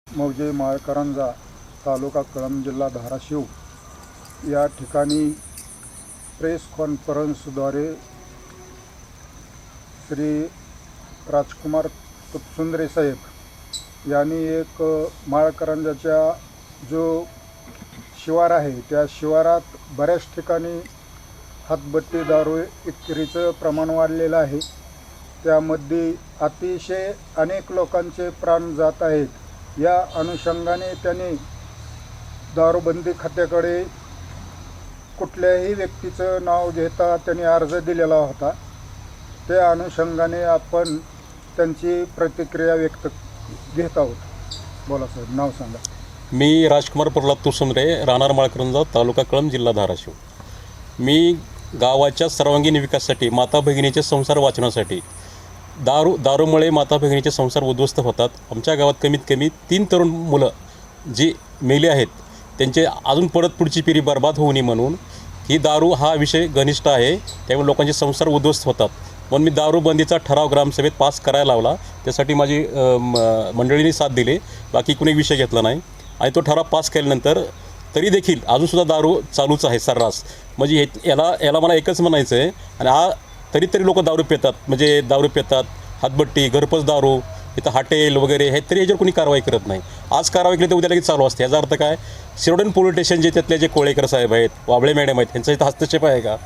मौजे माळकरंजा तालुका कळंब जिल्हा धाराशिव या ठिकाणी प्रेस कॉन्फरन्सद्वारे श्री राजकुमार तुपसुंद्रे साहेब यांनी एक माळकरंजाच्या जो शिवार आहे त्या शिवारात बऱ्याच ठिकाणी हातभट्टी दारू विक्रीचं प्रमाण वाढलेलं आहे। त्यामध्ये अतिशय अनेक लोकांचे प्राण जात आहेत। या अनुषंगाने त्यांनी दारूबंदी खात्याकडे कुठल्याही व्यक्तीचं नाव घेता त्यांनी अर्ज दिलेला होता। त्या अनुषंगाने आपण त्यांची प्रतिक्रिया व्यक्त घेत आहोत। बोला साहेब, नाव सांगा। मी राजकुमार प्रल्हाद तुपसुंद्रे, राहणार माळकरंजा, तालुका कळंब, जिल्हा धाराशिव। मी गावाच्या सर्वांगीण विकासासाठी, माता भगिनीचे संसार वाचवण्यासाठी, दारूमुळे माता भगिनीचे संसार उद्ध्वस्त होतात। आमच्या गावात कमीत कमी 3 तरुण मुलं जी मेली आहेत त्यांचे अजून पुढची पिढी बर्बाद होऊ नये म्हणून ही दारू हा विषय घनिष्ठ आहे। त्यामुळे लोकांचे संसार उद्ध्वस्त होतात म्हणून मी दारूबंदीचा ठराव ग्रामसभेत पास करायला लावला। त्यासाठी माझी मंडळीने साथ दिली, बाकी कुणी विषय घेतला नाही। आणि तो ठराव पास केल्यानंतर तरी देखील अजूनसुद्धा दारू चालूच आहे सर्रास। म्हणजे याला मला एकच म्हणायचं आहे, आणि तरी लोक दारू पितात, म्हणजे दारू पितात, हातभट्टी, घरपोच दारू, इथं हॉटेल वगैरे हे, तरी याच्यावर कोणी कारवाई करत नाही। आज कारवाई केली तर उद्या लगेच चालू असते। याचा अर्थ काय, शिरोडन पोलीस स्टेशन जे त्यातले जे कोळेकर साहेब आहेत, वाबळे मॅडम आहेत, त्यांचा इथं हस्तक्षेप आहे का?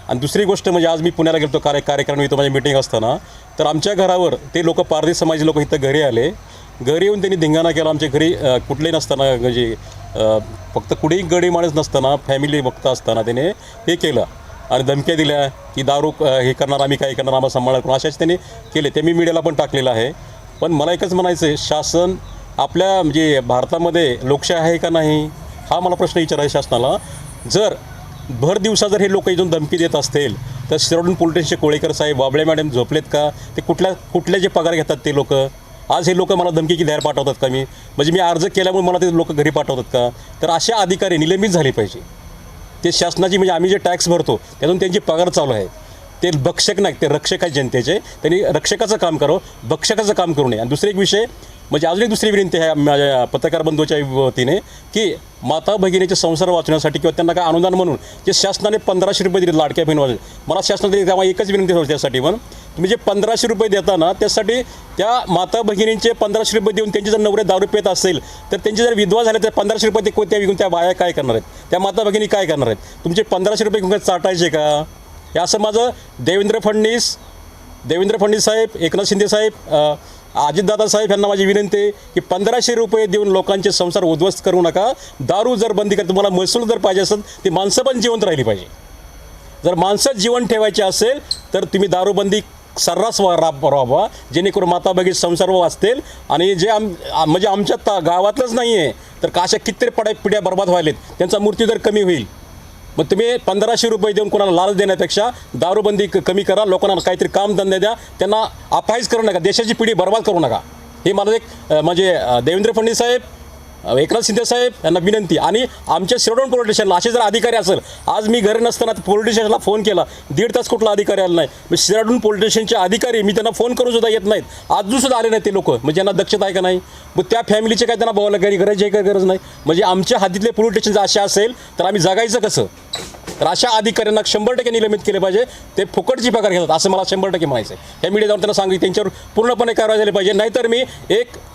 आणि दुसरी गोष्ट म्हणजे आज मी पुण्याला गेलो कार्यक्रम, इथं माझी मीटिंग असताना तर आमच्या घरावर ते लोक पारधी समाजी लोक इथं घरी आले। घरी येऊन त्यांनी धिंगाणा केला। आमच्या घरी कुठलेही नसताना, म्हणजे फक्त कुठेही गडी माणूस नसताना, फॅमिली बघत असताना त्याने हे केलं आणि धमक्या दिल्या की दारू हे करणार, आम्ही काय करणार, आम्हाला सांभाळणार करून, अशाच त्यांनी केले। ते मी मीडियाला पण टाकलेलं आहे। पण मला एकच म्हणायचं आहे, शासन आपल्या म्हणजे भारतामध्ये लोकशाही आहे का नाही हा मला प्रश्न विचारायचा शासनाला। जर भर दिवसा जर हे लोक इथून धमकी देत असतील तर शिरोडन पोलीस स्टेशनचे कोळेकर साहेब, वाबळे मॅडम झोपलेत का? ते कुठल्या जे पगार घेतात ते लोक आज हे लोक मला धमकी की बाहेर पाठवतात का? म्हणजे मी अर्ज केल्यामुळे मला ते लोक घरी पाठवतात का? तर अशा अधिकारी निलंबित झाले पाहिजे। ते शासनाची, म्हणजे आम्ही जे टॅक्स भरतो त्यातून त्यांची पगार चालू आहे। ते भक्षक नाही, ते रक्षक आहेत जनतेचे। त्यांनी रक्षकाचं काम करावं, भक्षकाचं काम करू नये। आणि दुसरी एक विषय म्हणजे अजून एक दुसरी विनंती आहे माझ्या पत्रकार बंधूच्या वतीने की माता भगिनीचे संसार वाचवण्यासाठी किंवा त्यांना काय अनुदान म्हणून जे शासनाने 1500 रुपये दिले लाडक्या बहीण वाचले, मला शासनाने तेव्हा एकच विनंती होती त्यासाठी, पण तुम्ही जे 1500 रुपये देता ना त्यासाठी त्या माता भगिनींचे 1500 रुपये देऊन त्यांचे जर नवरे दारू पित असेल तर त्यांची जर विधवा झाले तर 1500 रुपये ते कोणत्या विकून त्या बाया काय करणार आहेत, त्या माता भगिनी काय करणार आहेत? तुमचे 1500 रुपये घेऊन चाटायचे का? हे असं माझं देवेंद्र फडणवीस साहेब, एकनाथ शिंदे साहेब, अजितदादा साहेब यांना माझी विनंती आहे की 1500 रुपये देऊन लोकांचे संसार उद्ध्वस्त करू नका। दारू जर बंदी करता, तुम्हाला महसूल जर पाहिजे असेल ती माणसं पण जिवंत राहिली पाहिजे। जर माणसं जीवन ठेवायची असेल तर तुम्ही दारूबंदी सर्रास राबवा, जेणेकरून माता भगिनी संसार वाचतील। आणि जे म्हणजे आमच्या गावातलंच नाही आहे तर अशा कितीतरी पिढ्या बर्बाद व्हायलेत, त्यांचा मृत्यू दर कमी होईल। मग तुम्ही 1500 रुपये देऊन कोणाला लाच देण्यापेक्षा दारूबंदी कमी करा, लोकांना काहीतरी कामधंदे द्या, त्यांना अपायच करू नका, देशाची पिढी बर्बाद करू नका। हे मला एक म्हणजे देवेंद्र फडणवीस साहेब, एकनाथ शिंदे साहेब यांना विनंती। आणि आमच्या शिरोडन पोलीस स्टेशनला असे जर अधिकारी असेल, आज मी घरी नसताना पोलीस स्टेशनला फोन केला, 1.5 तास कुठला अधिकारी आला नाही। मी शिरोडन पोलीस स्टेशनचे अधिकारी, मी त्यांना फोन करून सुद्धा येत नाहीत, अजूनसुद्धा आले नाही ते लोक, म्हणजे यांना दक्षता आहे का नाही? मग त्या फॅमिलीचे काय त्यांना बोलायला काही गरज आहे का? गरज नाही। म्हणजे आमच्या हद्दीतले पोलीस स्टेशन जर असे असेल तर आम्ही जगायचं कसं? तर अशा अधिकाऱ्यांना 100% निलंबित केले पाहिजे। ते फुकटची पगार घेतात असं मला 100% म्हणायचं आहे। ह्या मीडिया जाऊन त्यांना सांगितलं त्यांच्यावर पूर्णपणे कारवाई झाली पाहिजे। नाहीतर मी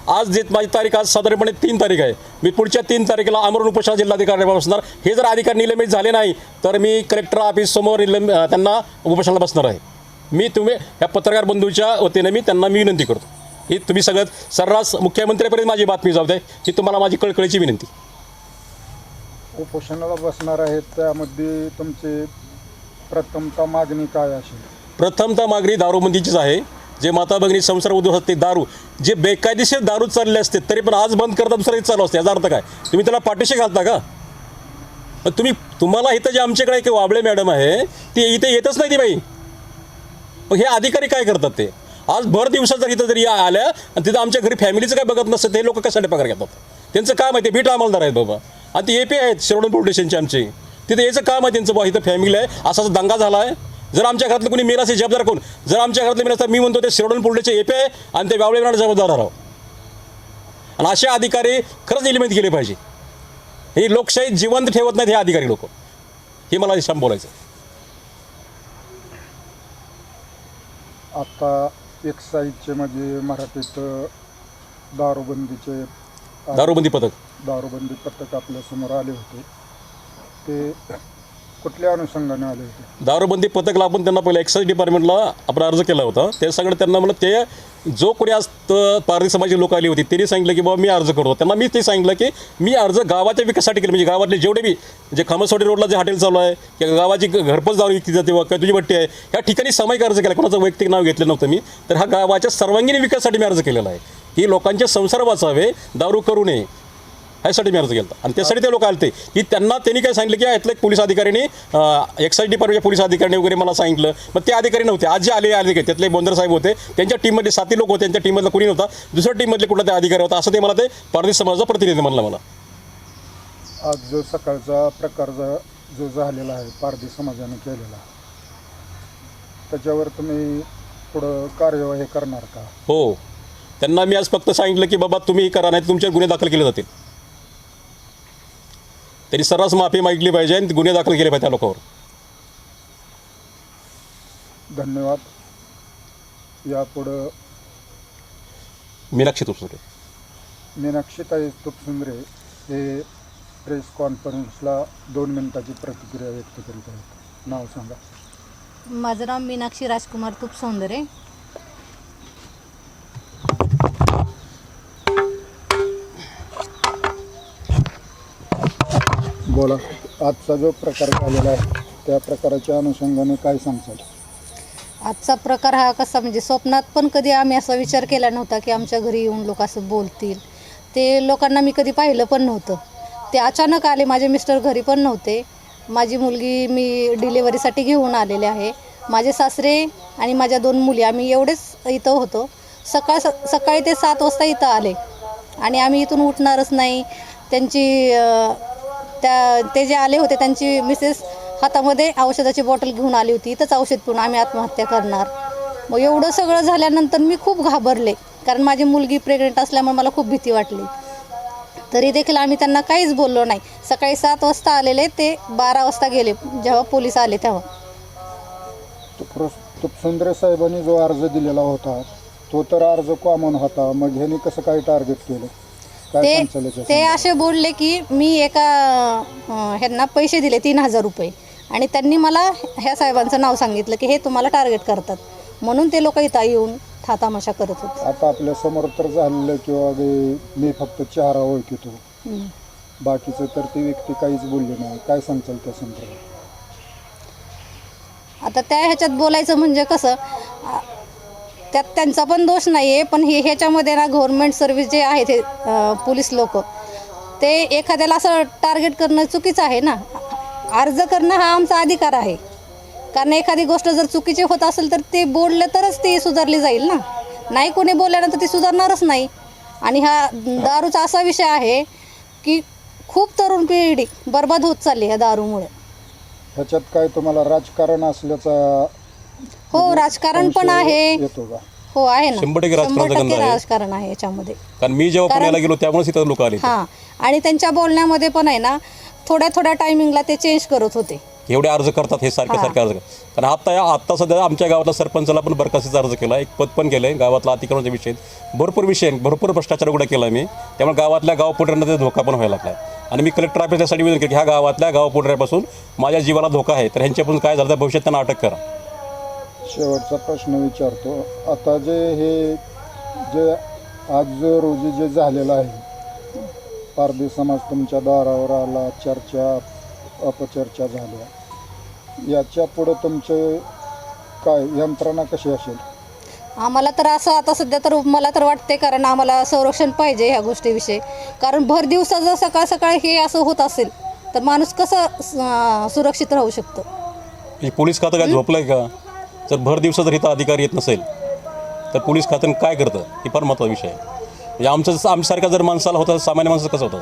आज जे माझी तारीख आज साधारणपणे 3 तारीख आहे, मी पुढच्या 3 तारखेला आमरण उपोषण जिल्हाधिकारी बसणार। हे जर अधिकारी निलंबित झाले नाही तर मी कलेक्टर ऑफिस समोर त्यांना उपोषणाला बसणार आहे। तुम्ही ह्या पत्रकार बंधूच्या वतीने त्यांना विनंती करतो ही तुम्ही सगळ्यात सर्रास मुख्यमंत्र्यापर्यंत माझी बातमी जाऊ द्या, ही तुम्हाला माझी कळकळीची विनंती। उपोषणाला बसणार आहेत, त्यामध्ये तुमची प्रथमतः मागणी काय असेल? प्रथमतः मागणी दारूबंदीचीच आहे। जे माता भगिनी संसार उद्ध्वस्त असते, दारू जे बेकायदेशीर दारू चालले असते तरी पण आज बंद करता दुसरा चालू असते, याचा अर्थ काय? तुम्ही त्याला पाठीशी घालता का? तुम्हाला इथं जे आमच्याकडे एक वाबळे मॅडम आहे ती इथे येतच नाही ती बाई, मग हे अधिकारी काय करतात? ते आज भर दिवसात जर इथं जरी आल्या आणि तिथं आमच्या घरी फॅमिलीचं काय बघत नसतं, ते लोक कशासाठी पगार घेतात? त्यांचं काम आहे ते बीट अंमलदार आहेत बाबा, आणि ते AP आहेत शिरोडन पोलीस स्टेशनचे आमचे, तिथे याचं काम आहे त्यांचं, बा इथं फॅमिली आहे, असा दंगा झाला आहे जर आमच्या घरातलं कोणी मेला असेल जबाबदार कोण? जर आमच्या घरातलं मेला तर मी म्हणतो ते शिरोडन पोल्ट्रीचे एपे आणि ते व्यावळे जबाबदार राहावं. आणि असे अधिकारी खरंच एलिमेंट केले पाहिजे. ही लोकशाही जिवंत ठेवत नाहीत हे अधिकारी लोक. हे मला शाम बोलायचं. आता एक्साईजचे म्हणजे मराठीत दारूबंदीचे दारूबंदी दारूबंदी पथक आपल्यासमोर आले होते. ते कुठल्या अनुषंगाने आले होते? दारूबंदी पथकला आपण त्यांना पहिलं एक्साईज डिपार्टमेंटला आपण अर्ज केला होता. ते सगळं त्यांना म्हणलं ते जो कोणी आज पारधी समाजाची लोक आली होती त्यांनी सांगितलं की बाबा मी अर्ज करतो. त्यांना मी ते सांगितलं की मी अर्ज गावाच्या विकासासाठी केलं. म्हणजे गावातले जेवढे बी जे खामसवाडी रोडला जे हॉटेल चालू आहे किंवा गावाची घरपोच दारू विकली जाते किंवा तुझी भट्टी आहे ह्या ठिकाणी सामायिक अर्ज केला. कोणाचं वैयक्तिक नाव घेतलं नव्हतं मी. तर हा गावाच्या सर्वांगीण विकासासाठी मी अर्ज केलेला आहे की लोकांचे संसार वाचावे, दारू करू नये ह्यासाठी मी अर्ज केला. आणि त्यासाठी ते लोक आले ते की त्यांनी काय सांगितलं की यातले पोलीस अधिकाऱ्यांनी एक्साईज डिपार्टमेंटच्या पोलीस अधिकाऱ्यांनी वगैरे मला सांगितलं. मग ते अधिकारी नव्हते. आज जे आले त्यातले बोंदर साहेब होते. त्यांच्या टीममध्ये 7 लोक होते. त्यांच्या टीममधला कोणी नव्हता. दुसऱ्या टीममधले कुठला ते अधिकारी होता असं ते मला ते पारधी समाजाचा प्रतिनिधी म्हणलं मला. आज जो सकाळचा प्रकार जो झालेला आहे पारधी समाजाने केलेला, त्याच्यावर तुम्ही पुढं कार्यवाही करणार का? हो, त्यांना मी आज फक्त सांगितलं की बाबा तुम्ही करा नाही तुमचे गुन्हे दाखल केले जातील. त्यांनी सर्रास माफी मागितली पाहिजे आणि गुन्हे दाखल केले पाहिजे त्या लोकांवर. धन्यवाद. यापुढं मीनाक्षी तुपसुरे. मीनाक्षीताई तुपसुंद्रे हे प्रेस कॉन्फरन्सला 2 मिनिटाची प्रतिक्रिया व्यक्त करीत आहेत. नाव सांगा. माझं नाव मीनाक्षी राजकुमार तुपसौंदरे. बोला. आजचा जो प्रकार झालेला आहे त्या प्रकाराच्या अनुषंगाने काय सांगताल? आजचा प्रकार हा कसा म्हणजे स्वप्नात पण कधी आम्ही असा विचार केला नव्हता की आमच्या घरी येऊन लोक असं बोलतील. ते लोकांना मी कधी पाहिलं पण नव्हतं. ते अचानक आले. माझे मिस्टर घरी पण नव्हते. माझी मुलगी मी डिलेवरीसाठी घेऊन आलेले आहे. माझे सासरे आणि माझ्या 2 मुली आम्ही एवढेच इथं होतो. सकाळी ते 7 वाजता इथं आले आणि आम्ही इथून उठणारच नाही. ते जे आले होते त्यांची मिसेस हातामध्ये औषधाची बॉटल घेऊन आली होती. इथंच औषध पिऊन आम्ही आत्महत्या करणार. मग एवढं सगळं झाल्यानंतर मी खूप घाबरले कारण माझी मुलगी प्रेग्नेंट असल्यामुळे मला खूप भीती वाटली. तरी देखील आम्ही त्यांना काहीच बोललो नाही. सकाळी 7 वाजता आलेले ते 12 वाजता गेले जेव्हा पोलीस आले तेव्हा. तुपसुंद्रे साहेबांनी जो अर्ज दिलेला होता तो तर अर्ज कॉमन होता. मग ह्यांनी कसं काय टार्गेट केलं? ते असे बोलले की मी एका ह्यांना पैसे दिले 3000 रुपये आणि त्यांनी मला ह्या साहेबांचं नाव सांगितलं की हे तुम्हाला टार्गेट करतात म्हणून ते लोक इथं येऊन थातामाशा करत होते. आता आपल्या समोर तर झालेलं किंवा मी फक्त चेहरा ओळखतो, बाकीचं तर ती व्यक्ती काहीच बोलली नाही. काय सांगताल त्या संदर्भात? आता त्या ह्याच्यात बोलायचं म्हणजे कसं त्यात त्यांचा पण दोष नाही आहे. पण ह्याच्यामध्ये ना गव्हर्नमेंट सर्व्हिस जे आहे ते पोलीस लोक ते एखाद्याला असं टार्गेट करणं चुकीचं आहे ना. अर्ज करणं हा आमचा अधिकार आहे. कारण एखादी गोष्ट जर चुकीची होत असेल तर ते बोललं तरच ती सुधारली जाईल ना. नाही कोणी बोलल्यानंतर ती सुधारणारच नाही. आणि हा दारूचा असा विषय आहे की खूप तरुण पिढी बर्बाद होत चालली ह्या दारूमुळे. ह्याच्यात काय तुम्हाला राजकारण असल्याचा? हो, राजकारण पण आहे. येतो का? हो, आहे ना. 100% राजकारण आहे याच्यामध्ये. कारण मी जेव्हा पुण्याला गेलो त्यामुळेच इथं लोक आले. हां, आणि त्यांच्या बोलण्यामध्ये पण आहे ना थोड्या टायमिंगला ते चेंज करत होते. एवढे अर्ज करतात हे सारखे अर्ज करतात. कारण आत्ता सध्या आमच्या गावातल्या सरपंचाला पण बरखास्तीचा अर्ज केला. एक पद पण केलं आहे गावातला अतिक्रमणाच्या विषय. भरपूर भ्रष्टाचार उघडा केला मी. त्यामुळे गावातल्या गावपुढऱ्यांना ते धोका पण व्हायला लागला आहे. आणि मी कलेक्टर ऑफिससाठी विनंती केली की ह्या गावातल्या गावपुढऱ्यापासून माझ्या जीवाला धोका आहे तर ह्यांच्यापासून काय झालं तर भविष्यात त्यांना अटक करा. शेवटचा प्रश्न विचारतो. आता जे आज रोजी जे झालेलं आहे पारधी समाज तुमच्या दारावर आला, चर्चा अपचर्चा झाल्या, याच्या पुढे तुमचे काय यंत्रणा कशी असेल? आम्हाला तर असं आता सध्या तर मला तर वाटते कारण आम्हाला संरक्षण पाहिजे ह्या गोष्टीविषयी. कारण भर दिवसा जर सकाळ हे असं होत असेल तर माणूस कसं सुरक्षित राहू शकतो? पोलीस खातं काय झोपलंय का? जर भर दिवसा जर इथं अधिकारी येत नसेल तर पोलीस खातं काय करतं ही फार महत्त्वाचा विषय आहे. म्हणजे आमच्यासारखा जर माणसाला होता सामान्य माणसाचं कसं होतं?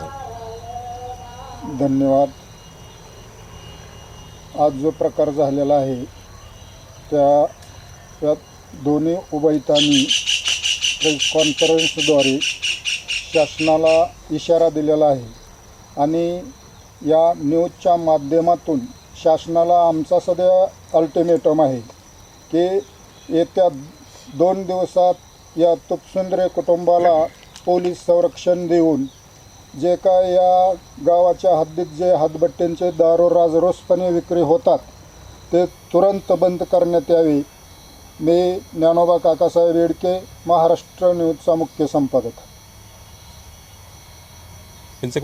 धन्यवाद. आज जो प्रकार झालेला आहे त्या दोन्ही उभयतांनी प्रेस कॉन्फरन्सद्वारे शासनाला इशारा दिलेला आहे आणि या न्यूजच्या माध्यमातून शासनाला आमचा सध्या अल्टिमेटम आहे की येत्या 2 दिवसात या तुपसुंद्रे कुटुंबाला पोलीस संरक्षण देऊन जे काय या गावाच्या हद्दीत जे हातभट्ट्यांचे दारू राजरोसपणे विक्री होतात ते तुरंत बंद करण्यात यावे. मी ज्ञानोबा काकासाहेब येडके, महाराष्ट्र न्यूजचा मुख्य संपादक. त्यांचं